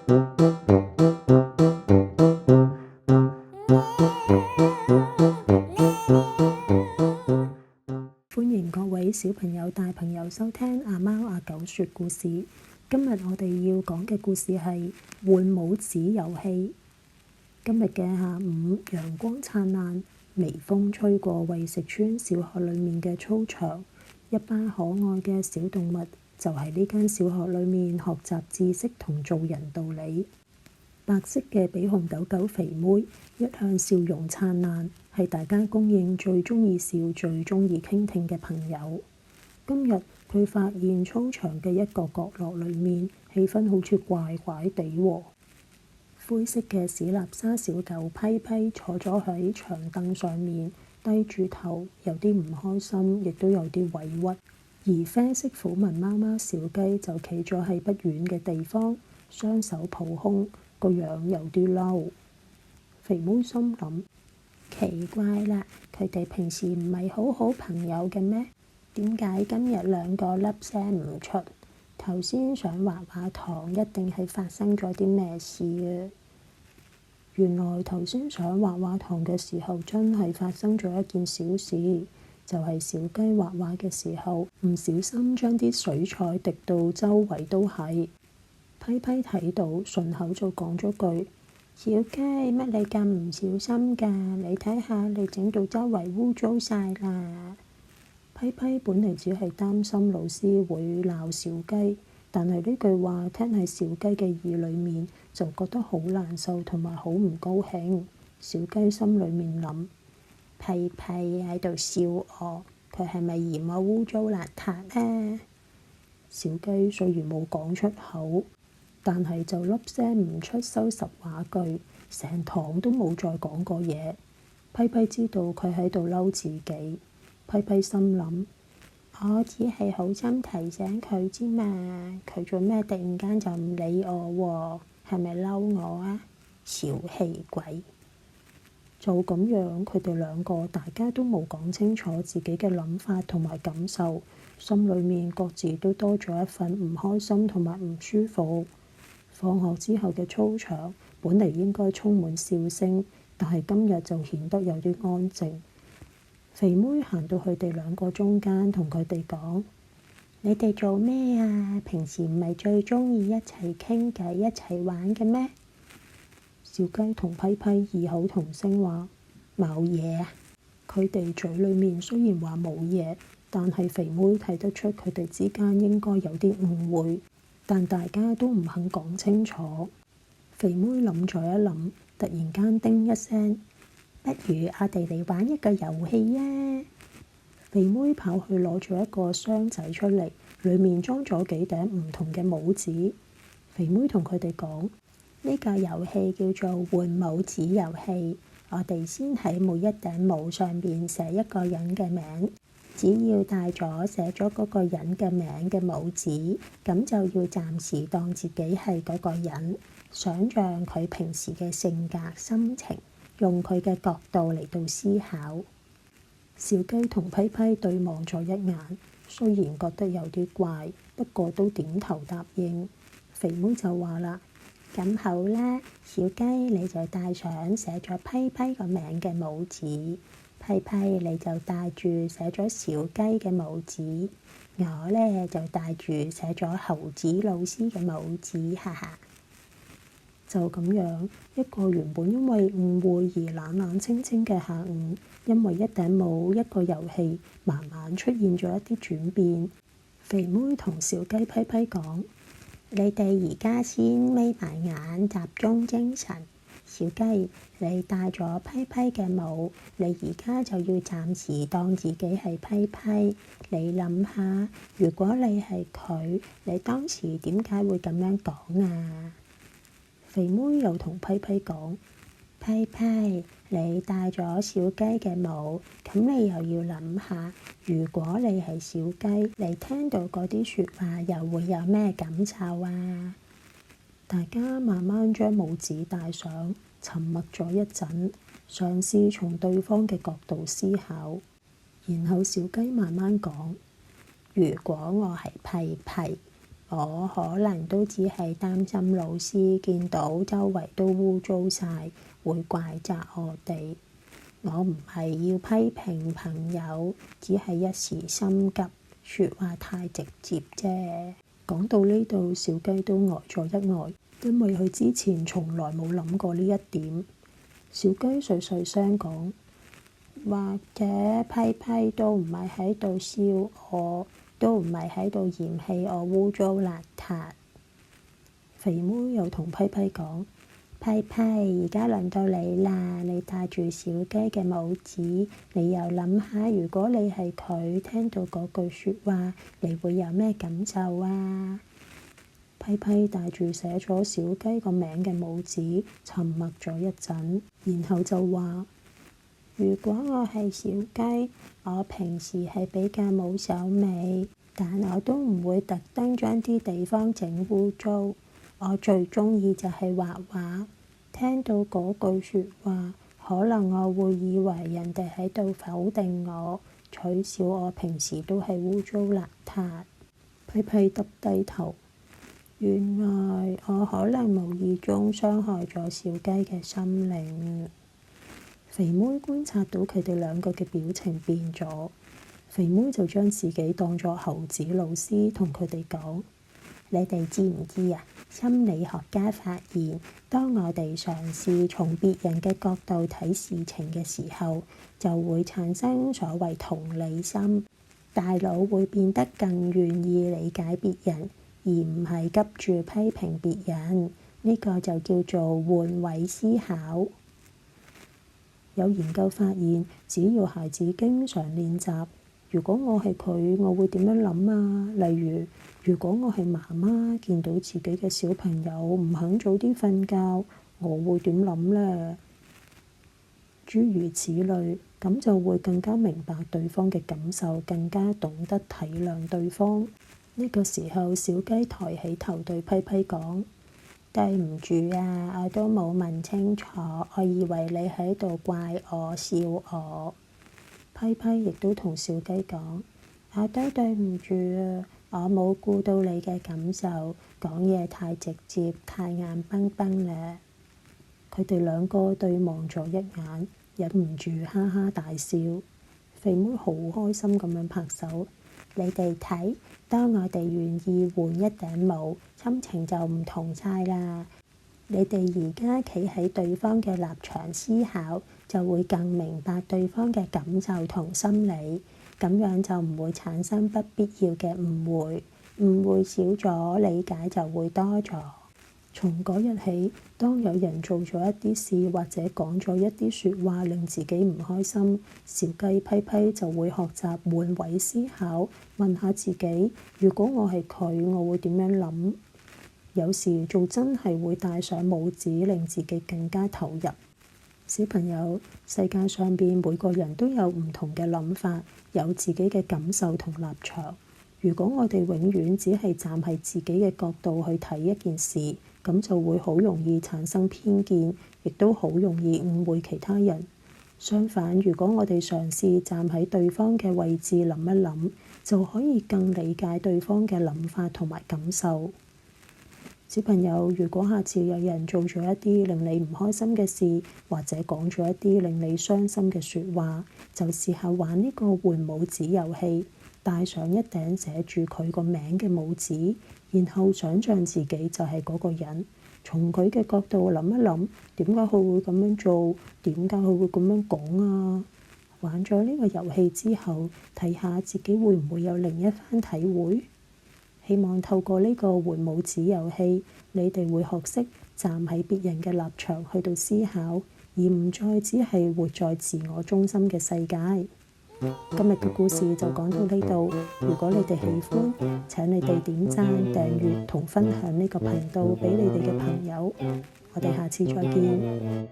歡迎各位小朋友、大朋友收聽阿貓阿狗說故事。今日我哋要講嘅故事係換帽子遊戲。今日嘅下午，陽光燦爛，微風吹過惠食村小學裏面嘅操場，一班可愛嘅小動物就喺呢間小學裏面學習知識同做人道理。白色嘅比熊狗狗肥妹一向笑容燦爛，係大家公認最鍾意笑、最鍾意傾聽嘅朋友。今日佢發現操場嘅一個角落裏面氣氛好似怪怪地喎。灰色嘅史納沙小狗批批坐咗喺長凳上面，低住頭，有啲唔開心，亦都有啲委屈。而啡色虎紋貓貓小雞就企咗喺不遠嘅地方，雙手抱胸，個樣有啲嬲。肥妹心諗：奇怪啦，佢哋平時唔係好好朋友嘅咩？點解今日兩個粒聲唔出？頭先上畫畫堂一定係發生咗啲咩事啊！原來頭先上畫畫堂嘅時候真係發生咗一件小事，就係小雞畫畫嘅時候唔小心將啲水彩滴到周圍都係。批批睇到順口就講咗句：小雞，乜你咁唔小心㗎？你睇下你整到周圍污糟晒啦！批批本嚟只係擔心老師會鬧小雞，但係呢句話聽喺小雞嘅耳裏面就覺得好難受同埋好唔高興。小雞心裏面諗：批批喺度笑我，佢係咪嫌我污糟邋遢呢？小雞雖然冇講出口，但係就粒聲唔出收拾畫具，成堂都冇再講過嘢。批批知道佢喺度嬲自己。批批心諗：我只係好心提醒佢之嘛，佢做咩突然間就唔理我喎？係咪嬲我啊？小氣鬼！就咁樣，佢哋兩個大家都冇講清楚自己嘅諗法同埋感受，心裏面各自都多咗一份唔開心同埋唔舒服。放學之後嘅操場本嚟應該充滿笑聲，但係今日就顯得有啲安靜。肥妹行到佢哋兩個中間，同佢哋講：你哋做咩啊？平時唔係最鍾意一齊傾偈、一齊玩嘅咩？小雞同批批異口同聲話：冇嘢啊！佢哋嘴裏面雖然話冇嘢，但係肥妹睇得出佢哋之間應該有啲誤會，但大家都唔肯講清楚。肥妹諗咗一諗，突然間叮一聲：不如我哋嚟玩一個遊戲啊！肥妹跑去攞咗一個箱仔出嚟，裡面裝咗幾頂唔同嘅帽子。肥妹同佢哋講：呢個遊戲叫做換帽子遊戲。我哋先喺每一頂帽上邊寫一個人嘅名，只要戴咗寫咗嗰個人嘅名嘅帽子，咁就要暫時當自己係嗰個人，想像佢平時嘅性格、心情。用佢嘅角度嚟到思考。小雞同批批對望咗一眼，雖然覺得有啲怪，不過都點頭答應。肥妹就話啦：咁好啦，小雞你就戴上寫咗批批個名嘅帽子，批批你就戴住寫咗小雞嘅帽子，我呢就戴住寫咗猴子老師嘅帽子，哈哈。就咁樣，一個原本因為誤會而冷冷清清嘅下午，因為一頂帽一個遊戲，慢慢出現咗一啲轉變。肥妹同小雞批批講：你哋而家先眯埋眼，集中精神。小雞，你戴咗批批嘅帽，你而家就要暫時當自己係批批。你諗下，如果你係佢，你當時點解會咁樣講啊？肥妹又同批批講：批批，你戴咗小雞嘅帽，咁你又要諗下，如果你係小雞，你聽到嗰啲説話又會有咩感受啊？大家慢慢將帽子戴上，沉默咗一陣，嘗試從對方嘅角度思考。然後小雞慢慢講：如果我係批批，我可能都只係擔心老師見到周圍都污糟晒，會怪責我哋。我唔係要批評朋友，只係一時心急，說話太直接啫。講到呢度，小雞都呆咗一呆，因為佢之前從來冇諗過呢一點。小雞細細聲講，或者批批都唔係喺度笑我，都唔係喺度嫌棄我污糟邋遢。肥妹又同批批講，批批，而家輪到你啦，你戴住小雞嘅帽子，你又諗下，如果你係佢，聽到嗰句說話，你會有咩感受啊？批批戴住寫咗小雞個名嘅帽子，沉默咗一陣，然後就話，如果我係小雞，我平時係比較冇手尾，但我都唔會特登將啲地方整污糟。我最鍾意就係畫畫，聽到嗰句說話，可能我會以為人哋喺度否定我，取笑我平時都係污糟邋遢。批批耷低頭，原來我可能無意中傷害咗小雞嘅心靈。肥妹觀察到佢哋兩個嘅表情變咗，肥妹就將自己當作猴子老師，同佢哋講，你哋知唔知啊？心理學家發現，當我哋嘗試從別人嘅角度睇事情嘅時候，就會產生所謂同理心，大腦會變得更願意理解別人，而唔係急住批評別人。呢個就叫做換位思考。有研究發現，只要孩子經常練習，如果我係佢，我會點樣諗啊？例如，如果我係媽媽，見到自己嘅小朋友唔肯早啲瞓覺，我會點諗呢？諸如此類，咁就會更加明白對方嘅感受，更加懂得體諒對方。呢個時候，小雞抬起頭對批批講，對唔住啊，我都冇問清楚，我以為你喺度怪我笑我。批批亦都同小雞講，我都對唔住啊，我冇顧到你嘅感受，講嘢太直接，太硬崩崩啦。佢哋兩個對望咗一眼，忍唔住哈哈大笑。肥妹好開心咁樣拍手，你哋睇，當我哋願意換一頂帽，心情就唔同晒啦。你哋而家企喺對方嘅立場思考，就會更明白對方嘅感受同心理，咁樣就唔會產生不必要嘅誤會，誤會少咗，理解就會多咗。從嗰日起，當有人做咗一啲事或者講咗一啲説話令自己唔開心，小雞批批就會學習換位思考，問下自己，如果我係佢，我會點樣諗？有時做真係會戴上帽子，令自己更加投入。小朋友，世界上邊每個人都有唔同嘅諗法，有自己嘅感受同立場。如果我哋永遠只係站喺自己嘅角度去睇一件事，咁就會好容易產生偏見，亦都好容易誤會其他人。相反，如果我哋嘗試站喺對方嘅位置諗一諗，就可以更理解對方嘅諗法同埋感受。小朋友，如果下次有人做咗一啲令你唔開心嘅事，或者講咗一啲令你傷心嘅説話，就試下玩呢個換帽子遊戲，戴上一頂寫住佢個名嘅帽子，然後想像自己就係嗰個人，從佢嘅角度諗一諗，點解佢會咁樣做？點解佢會咁樣講啊？玩咗呢個遊戲之後，睇下自己會唔會有另一番體會？希望透過呢個換帽子遊戲，你哋會學識站喺別人嘅立場去到思考，而唔再只係活在自我中心嘅世界。今日嘅故事就講到呢度。如果你哋喜歡，請你哋點讚、訂閱同分享呢個頻道俾你哋嘅朋友。我哋下次再見。